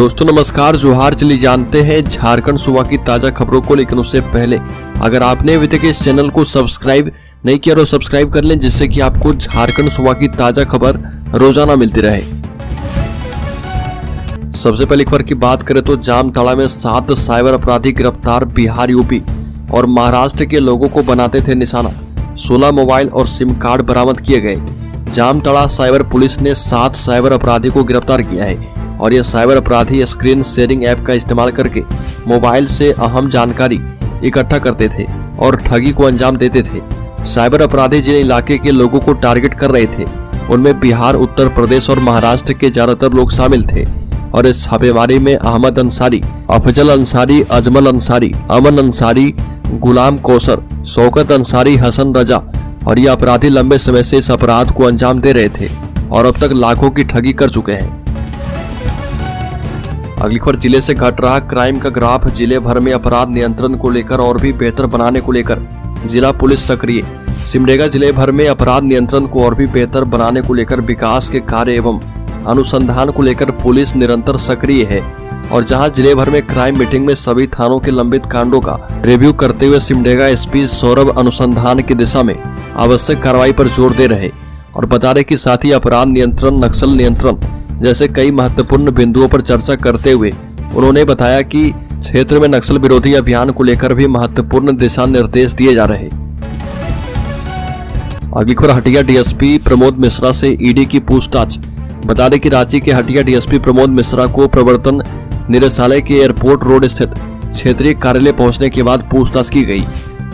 दोस्तों नमस्कार, जोहार। चलिए जानते हैं झारखंड सूबा की ताजा खबरों को, लेकिन उससे पहले अगर आपने अभी तक इस चैनल को सब्सक्राइब नहीं किया तो सब्सक्राइब कर लें, जिससे कि आपको झारखंड सूबा की ताजा खबर रोजाना मिलती रहे। सबसे पहले खबर की बात करें तो जामताड़ा में 7 साइबर अपराधी गिरफ्तार। बिहार, यूपी और महाराष्ट्र के लोगों को बनाते थे निशाना। 16 मोबाइल और सिम कार्ड बरामद किए गए। जामताड़ा साइबर पुलिस ने 7 साइबर अपराधी को गिरफ्तार किया है और ये साइबर अपराधी स्क्रीन शेयरिंग ऐप का इस्तेमाल करके मोबाइल से अहम जानकारी इकट्ठा करते थे और ठगी को अंजाम देते थे। साइबर अपराधी जिन इलाके के लोगों को टारगेट कर रहे थे उनमें बिहार, उत्तर प्रदेश और महाराष्ट्र के ज्यादातर लोग शामिल थे और इस छापेमारी में अहमद अंसारी, अफजल अंसारी, अजमल अंसारी, अमन अंसारी, गुलाम कौसर, शौकत अंसारी, हसन रजा और ये अपराधी लंबे समय से इस अपराध को अंजाम दे रहे थे और अब तक लाखों की ठगी कर चुके हैं। अगली खबर जिले से घट रहा क्राइम का ग्राफ। जिले भर में अपराध नियंत्रण को लेकर और भी बेहतर बनाने को लेकर जिला पुलिस सक्रिय। सिमडेगा जिले भर में अपराध नियंत्रण को और भी बेहतर बनाने को लेकर विकास के कार्य एवं अनुसंधान को लेकर पुलिस निरंतर सक्रिय है और जहां जिले भर में क्राइम मीटिंग में सभी थानों के लंबित कांडों का रिव्यू करते हुए सिमडेगा एसपी सौरभ अनुसंधान की दिशा में आवश्यक कार्रवाई पर जोर दे रहे और बता रहे कि साथ ही अपराध नियंत्रण, नक्सल नियंत्रण जैसे कई महत्वपूर्ण बिंदुओं पर चर्चा करते हुए उन्होंने बताया कि क्षेत्र में नक्सल विरोधी अभियान को लेकर भी महत्वपूर्ण दिशा निर्देश दिए जा रहे। अगली खबर हटिया डीएसपी प्रमोद मिश्रा से ईडी की पूछताछ। बता दें कि रांची के हटिया डीएसपी प्रमोद मिश्रा को प्रवर्तन निदेशालय के एयरपोर्ट रोड स्थित क्षेत्रीय कार्यालय पहुंचने के बाद पूछताछ की गई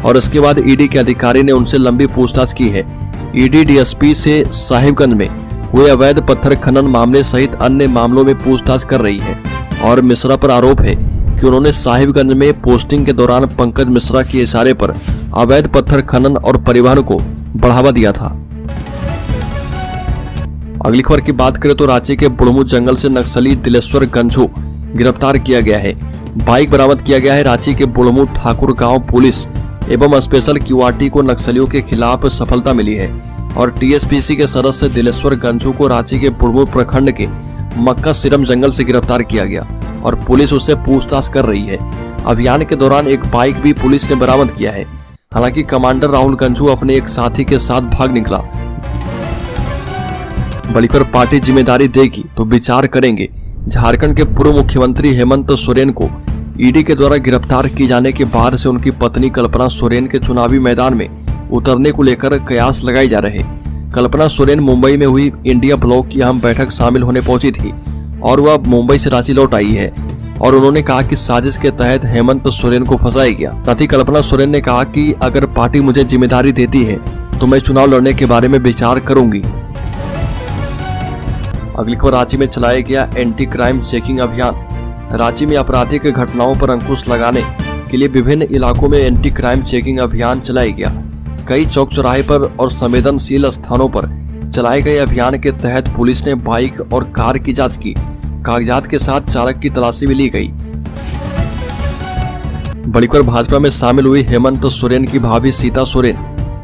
और इसके बाद ईडी के अधिकारी ने उनसे लंबी पूछताछ की है। ईडी डीएसपी से साहिबगंज में हुए अवैध पत्थर खनन मामले सहित अन्य मामलों में पूछताछ कर रही है और मिश्रा पर आरोप है कि उन्होंने साहिबगंज में पोस्टिंग के दौरान पंकज मिश्रा के इशारे पर अवैध पत्थर खनन और परिवहन को बढ़ावा दिया था। अगली खबर की बात करें तो रांची के बुढ़मू जंगल से नक्सली दिलेश्वर गंझू गिरफ्तार किया गया है। बाइक बरामद किया गया है। रांची के बुढ़मू ठाकुर गांव पुलिस एवं स्पेशल क्यूआरटी को नक्सलियों के खिलाफ सफलता मिली है और टीएसपीसी के सदस्य दिलेश्वर गंझू को रांची के बुढ़मू प्रखंड के मक्का सिरम जंगल से गिरफ्तार किया गया और पुलिस उससे पूछताछ कर रही है। अभियान के दौरान एक बाइक भी पुलिस ने बरामद किया है। हालांकि कमांडर राहुल गंझू अपने एक साथी के साथ भाग निकला। बलिकर पार्टी जिम्मेदारी देगी तो विचार करेंगे। झारखंड के पूर्व मुख्यमंत्री हेमंत सोरेन को ईडी के द्वारा गिरफ्तार किए जाने के बाद से उनकी पत्नी कल्पना सोरेन के चुनावी मैदान में उतरने को लेकर कयास लगाए जा रहे। कल्पना सोरेन मुंबई में हुई इंडिया ब्लॉक की अहम बैठक शामिल होने पहुंची थी और वह मुंबई से रांची लौट आई है और उन्होंने कहा कि साजिश के तहत हेमंत सोरेन को फंसाया गया। साथ ही कल्पना सोरेन ने कहा कि अगर पार्टी मुझे जिम्मेदारी देती है तो मैं चुनाव लड़ने के बारे में विचार करूंगी। अगली खबर रांची में चलाया गया एंटी क्राइम चेकिंग अभियान। रांची में आपराधिक घटनाओं पर अंकुश लगाने के लिए विभिन्न इलाकों में एंटी क्राइम चेकिंग अभियान चलाया गया। कई चौक चौराहे पर और संवेदनशील स्थानों पर चलाए गए अभियान के तहत पुलिस ने बाइक और कार की जांच की। कागजात के साथ चालक की तलाशी भी ली गई। बड़ीकर भाजपा में शामिल हुई हेमंत सोरेन की भाभी सीता सोरेन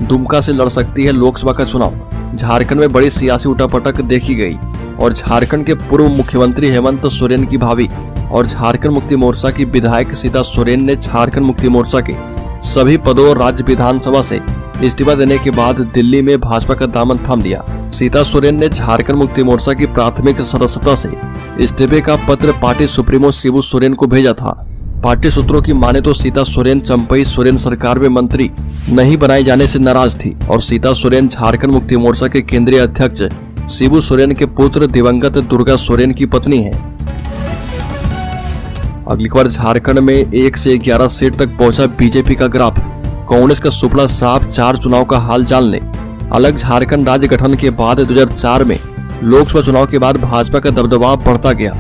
दुमका से लड़ सकती है लोकसभा का चुनाव। झारखंड में बड़ी सियासी उठापटक देखी गई और झारखंड के पूर्व मुख्यमंत्री हेमंत सोरेन की भाभी और झारखंड मुक्ति मोर्चा की विधायक सीता सोरेन ने झारखंड मुक्ति मोर्चा के सभी पदों और राज्य विधानसभा से इस्तीफा देने के बाद दिल्ली में भाजपा का दामन थाम लिया। सीता सोरेन ने झारखंड मुक्ति मोर्चा की प्राथमिक सदस्यता से इस्तीफे का पत्र पार्टी सुप्रीमो शिबू सोरेन को भेजा था। पार्टी सूत्रों की माने तो सीता सोरेन चंपई सोरेन सरकार में मंत्री नहीं बनाए जाने से नाराज थी और सीता सोरेन झारखंड मुक्ति मोर्चा के केंद्रीय अध्यक्ष शिबू सोरेन के पुत्र दिवंगत दुर्गा सोरेन की पत्नी है। अगली खबर झारखंड में 1 से 11 सीट तक पहुंचा बीजेपी का ग्राफ। कांग्रेस का सुपड़ा साफ 4 चुनाव का हाल जानने। अलग झारखंड राज्य गठन के बाद 2004 में लोकसभा चुनाव के बाद भाजपा का दबदबा बढ़ता गया।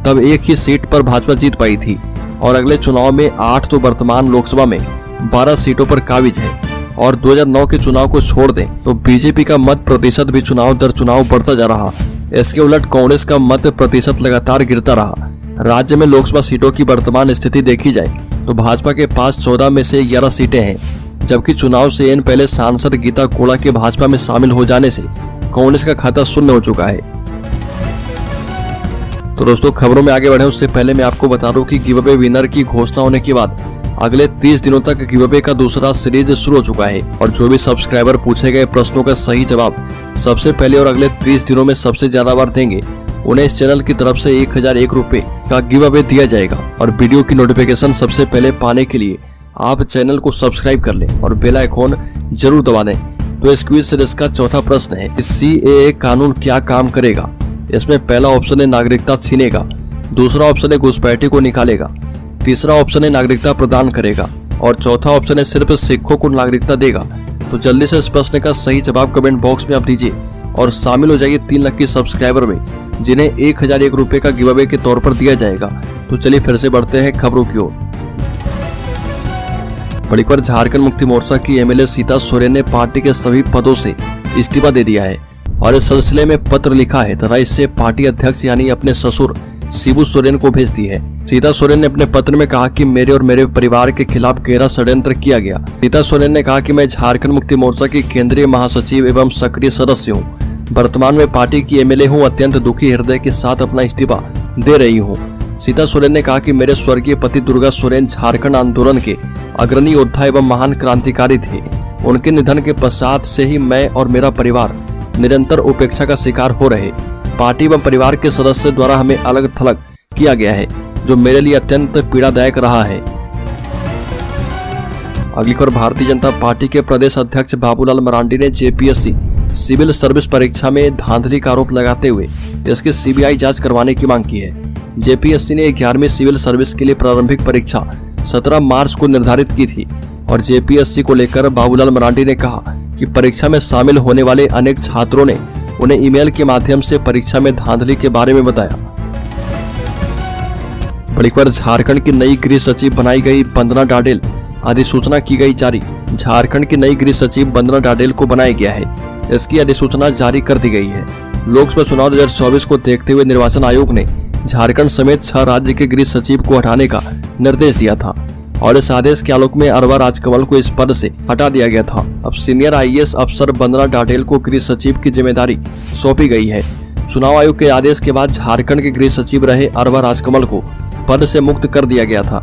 तब एक ही सीट पर भाजपा जीत पाई थी और अगले चुनाव में 8 तो वर्तमान लोकसभा में 12 सीटों पर काबिज है और 2009 के चुनाव को छोड़ दें तो बीजेपी का मत प्रतिशत भी चुनाव दर चुनाव बढ़ता जा रहा। इसके उलट कांग्रेस का मत प्रतिशत लगातार गिरता रहा। राज्य में लोकसभा सीटों की वर्तमान स्थिति देखी जाए तो भाजपा के पास 14 में से 11 सीटें हैं, जबकि चुनाव से इन पहले सांसद गीता कोड़ा के भाजपा में शामिल हो जाने से कांग्रेस का खाता शून्य हो चुका है। तो दोस्तों खबरों में आगे बढ़े उससे पहले मैं आपको बता दूं कि गिव अवे विनर की घोषणा होने के बाद अगले 30 दिनों तक गिव अवे का दूसरा सीरीज शुरू हो चुका है और जो भी सब्सक्राइबर पूछे गए प्रश्नों का सही जवाब सबसे पहले और अगले 30 दिनों में सबसे ज्यादा बार देंगे उन्हें इस चैनल की तरफ से 1001 रुपए का गिव अवे दिया जाएगा। और वीडियो की नोटिफिकेशन सबसे पहले पाने के लिए आप चैनल को सब्सक्राइब कर लें और बेल आइकॉन जरूर दबा दें। तो इस क्विज सीरीज का चौथा प्रश्न है, CAA कानून क्या काम करेगा? इसमें पहला ऑप्शन है नागरिकता छीनेगा, दूसरा ऑप्शन है घुसपैठी को निकालेगा, तीसरा ऑप्शन है नागरिकता प्रदान करेगा और चौथा ऑप्शन है सिर्फ सिखों को नागरिकता देगा। तो जल्दी से इस प्रश्न का सही जवाब कमेंट बॉक्स में आप दीजिए और शामिल हो जाइए 3 लकी सब्सक्राइबर में जिन्हें 1001 रुपए का गिव अवे के तौर पर दिया जाएगा। तो चलिए फिर से बढ़ते हैं खबरों की ओर। बड़ी खबर, झारखंड मुक्ति मोर्चा की MLA सीता सोरेन ने पार्टी के सभी पदों से इस्तीफा दे दिया है और इस सिलसिले में पत्र लिखा है तथा इससे पार्टी अध्यक्ष यानी अपने ससुर शिबू सोरेन को भेज दी है। सीता सोरेन ने अपने पत्र में कहा कि मेरे और मेरे परिवार के खिलाफ गहरा षड्यंत्र किया गया। सीता सोरेन ने कहा कि मैं झारखंड मुक्ति मोर्चा की केंद्रीय महासचिव एवं सक्रिय सदस्य हूँ। वर्तमान में पार्टी की MLA हूँ। अत्यंत दुखी हृदय के साथ अपना इस्तीफा दे रही हूँ। सीता सोरेन ने कहा कि मेरे स्वर्गीय पति दुर्गा सोरेन झारखंड आंदोलन के अग्रणी योद्धा एवं महान क्रांतिकारी थे। उनके निधन के पश्चात से ही मैं और मेरा परिवार निरंतर उपेक्षा का शिकार हो रहे। पार्टी एवं परिवार के सदस्य द्वारा हमें अलग थलग किया गया है जो मेरे लिए अत्यंत पीड़ादायक रहा है। अगली खबर, भारतीय जनता पार्टी के प्रदेश अध्यक्ष बाबूलाल मरांडी ने JPSC सिविल सर्विस परीक्षा में धांधली का आरोप लगाते हुए इसकी CBI जांच करवाने की मांग की है। JPSC ने 11वीं सिविल सर्विस के लिए प्रारंभिक परीक्षा 17 मार्च को निर्धारित की थी और JPSC को लेकर बाबूलाल मरांडी ने कहा कि परीक्षा में शामिल होने वाले अनेक छात्रों ने उन्हें ईमेल के माध्यम से परीक्षा में धांधली के बारे में बताया। बड़ी खबर, झारखंड की नई गृह सचिव बनाई गई वंदना डाडेल, अधिसूचना की गई जारी। झारखंड की नई गृह सचिव वंदना डाडेल को बनाया गया है। इसकी अधिसूचना जारी कर दी गई है। लोकसभा चुनाव 2024 को देखते हुए निर्वाचन आयोग ने झारखंड समेत 6 राज्य के गृह सचिव को हटाने का निर्देश दिया था और इस आदेश के आलोक में अरवा राजकमल को इस पद से हटा दिया गया था। अब सीनियर IAS अफसर वंदना डाडेल को गृह सचिव की जिम्मेदारी सौंपी गई है। चुनाव आयोग के आदेश के बाद झारखंड के गृह सचिव रहे अरवा राजकमल को पद से मुक्त कर दिया गया था।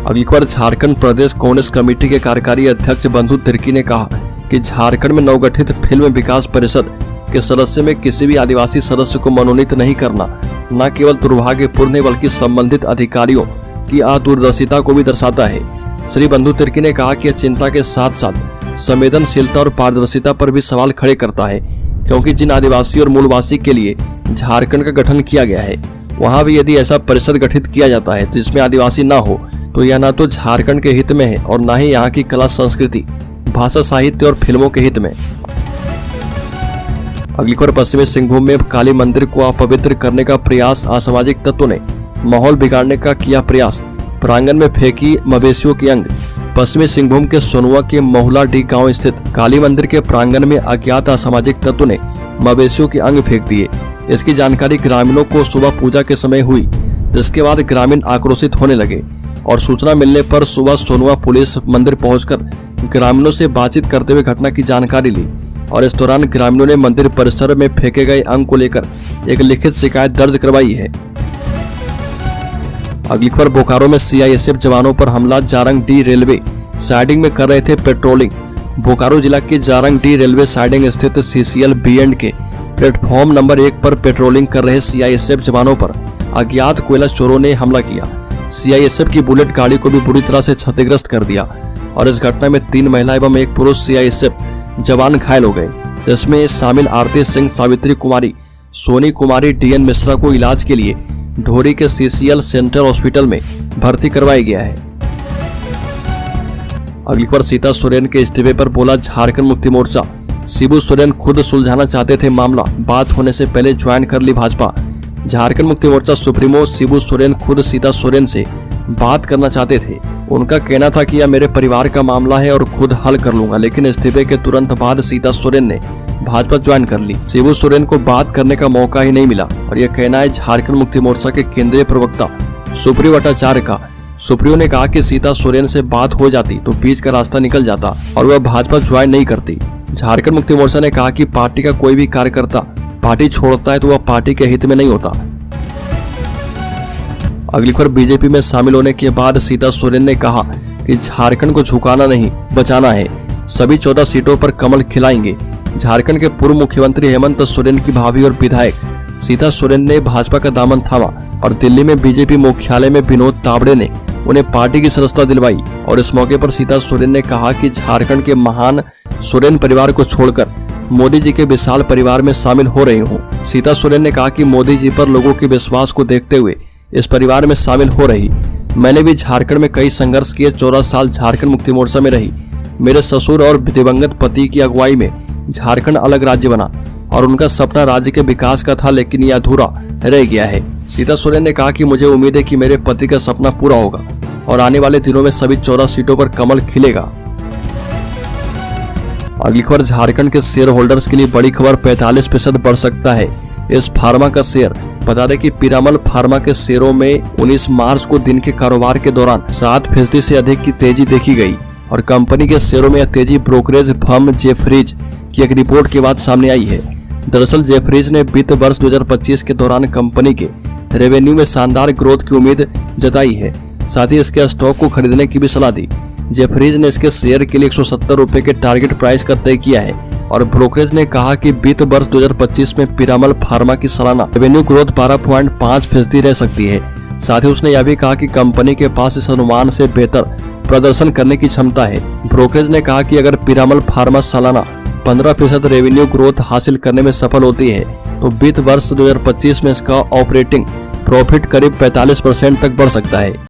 अगली खबर, झारखंड प्रदेश कांग्रेस कमेटी के कार्यकारी अध्यक्ष बंधु तिर्की ने कहा कि झारखंड में नवगठित फिल्म विकास परिषद के सदस्य में किसी भी आदिवासी सदस्य को मनोनीत नहीं करना न केवल दुर्भाग्यपूर्ण बल्कि संबंधित अधिकारियों की अदूरदर्शिता को भी दर्शाता है। श्री बंधु तिर्की ने कहा कि यह चिंता के साथ साथ संवेदनशीलता और पारदर्शिता पर भी सवाल खड़े करता है, क्योंकि जिन आदिवासी और मूलवासी के लिए झारखंड का गठन किया गया है वहां भी यदि ऐसा परिषद गठित किया जाता है तो इसमें आदिवासी न हो तो यह न तो झारखंड के हित में है और न ही यहाँ की कला संस्कृति, भाषा, साहित्य और फिल्मों के हित में। अगली खबर, पश्चिमी सिंहभूम में काली मंदिर को अपवित्र करने का प्रयास। असामाजिक तत्वों ने माहौल बिगाड़ने का किया प्रयास, प्रांगण में फेंकी मवेशियों की अंग। पश्चिमी सिंहभूम के सोनुआ के महुला डी गांव स्थित काली मंदिर के प्रांगण में अज्ञात असामाजिक तत्वों ने मवेशियों के अंग फेंक दिए। इसकी जानकारी ग्रामीणों को सुबह पूजा के समय हुई, जिसके बाद ग्रामीण आक्रोशित होने लगे और सूचना मिलने पर सुबह सोनुआ पुलिस मंदिर पहुंचकर ग्रामीणों से बातचीत करते हुए घटना की जानकारी ली और इस दौरान ग्रामीणों ने मंदिर परिसर में फेंके गए अंग को लेकर एक लिखित शिकायत दर्ज करवाई है। अगली खबर, बोकारो में CISF जवानों पर हमला। जारंग डी रेलवे साइडिंग में कर रहे थे पेट्रोलिंग। बोकारो जिला के जारंग डी रेलवे साइडिंग स्थित CCL B&K के प्लेटफॉर्म नंबर 1 पर पेट्रोलिंग कर रहे CISF जवानों पर अज्ञात कोयला चोरों ने हमला किया। CISF की बुलेट गाड़ी को भी बुरी तरह से क्षतिग्रस्त कर दिया और इस घटना में 3 महिला एवं 1 पुरुष CISF जवान घायल हो गए, जिसमें शामिल आरती सिंह, सावित्री कुमारी, सोनी कुमारी, DN मिश्रा को इलाज के लिए ढोरी के CCL सेंट्रल हॉस्पिटल में भर्ती करवाया गया है। अगली खबर, सीता सोरेन के इस्तीफे पर बोला झारखंड मुक्ति मोर्चा। शिबू सोरेन खुद सुलझाना चाहते थे मामला, बात होने से पहले ज्वाइन कर ली भाजपा। झारखंड मुक्ति मोर्चा सुप्रीमो शिबू सोरेन खुद सीता सोरेन से बात करना चाहते थे। उनका कहना था कि यह मेरे परिवार का मामला है और खुद हल कर लूंगा, लेकिन इस्तीफे के तुरंत बाद सीता सोरेन ने भाजपा ज्वाइन कर ली। शिबू सोरेन को बात करने का मौका ही नहीं मिला और यह कहना है झारखंड मुक्ति मोर्चा के केंद्रीय प्रवक्ता सुप्रियो भट्टाचार्य का। सुप्रियो ने कहा कि सीता सोरेन से बात हो जाती तो बीच का रास्ता निकल जाता और वह भाजपा ज्वाइन नहीं करती। झारखंड मुक्ति मोर्चा ने कहा कि पार्टी का कोई भी कार्यकर्ता पार्टी छोड़ता है तो वह पार्टी के हित में नहीं होता। अगली खबर, बीजेपी में शामिल होने के बाद सीता सोरेन ने कहा कि झारखंड को झुकाना नहीं बचाना है, सभी 14 सीटों पर कमल खिलाएंगे। झारखंड के पूर्व मुख्यमंत्री हेमंत सोरेन की भाभी और विधायक सीता सोरेन ने भाजपा का दामन थामा और दिल्ली में बीजेपी मुख्यालय में विनोद तावड़े ने उन्हें पार्टी की सदस्यता दिलवाई। और इस मौके पर सीता सोरेन ने कहा कि झारखंड के महान सोरेन परिवार को छोड़कर मोदी जी के विशाल परिवार में शामिल हो रही हूँ। सीता सोरेन ने कहा कि मोदी जी पर लोगों के विश्वास को देखते हुए इस परिवार में शामिल हो रही। मैंने भी झारखंड में कई संघर्ष किए, 14 साल झारखंड मुक्ति मोर्चा में रही। मेरे ससुर और दिवंगत पति की अगुवाई में झारखंड अलग राज्य बना और उनका सपना राज्य के विकास का था, लेकिन यह अधूरा रह गया है। सीता सोरेन ने कहा कि मुझे उम्मीद है कि मेरे पति का सपना पूरा होगा और आने वाले दिनों में सभी 14 सीटों पर कमल खिलेगा। अगली खबर, झारखंड के शेयर होल्डर्स के लिए बड़ी खबर, 45% बढ़ सकता है इस फार्मा का शेयर। बता दें कि पीरामल फार्मा के शेयरों में 19 मार्च को दिन के कारोबार के दौरान 7% से अधिक की तेजी देखी गई और कंपनी के शेयरों में यह तेजी ब्रोकरेज फर्म जेफरीज की एक रिपोर्ट के बाद सामने आई है। दरअसल जेफरीज ने वित्त वर्ष 2025 के दौरान कंपनी के रेवेन्यू में शानदार ग्रोथ की उम्मीद जताई है, साथ ही इसके स्टॉक को खरीदने की भी सलाह दी। जेफरीज ने इसके शेयर के लिए 170 रुपए के टारगेट प्राइस का तय किया है और ब्रोकरेज ने कहा कि वित्त वर्ष 2025 में पीरामल फार्मा की सालाना रेवेन्यू ग्रोथ 12.5% रह सकती है। साथ ही उसने यह भी कहा कि कंपनी के पास इस अनुमान से बेहतर प्रदर्शन करने की क्षमता है। ब्रोकरेज ने कहा कि अगर पीरामल फार्मा सालाना 15% रेवेन्यू ग्रोथ हासिल करने में सफल होती है तो वित्त वर्ष 2025 में इसका ऑपरेटिंग प्रॉफिट करीब 45% तक बढ़ सकता है।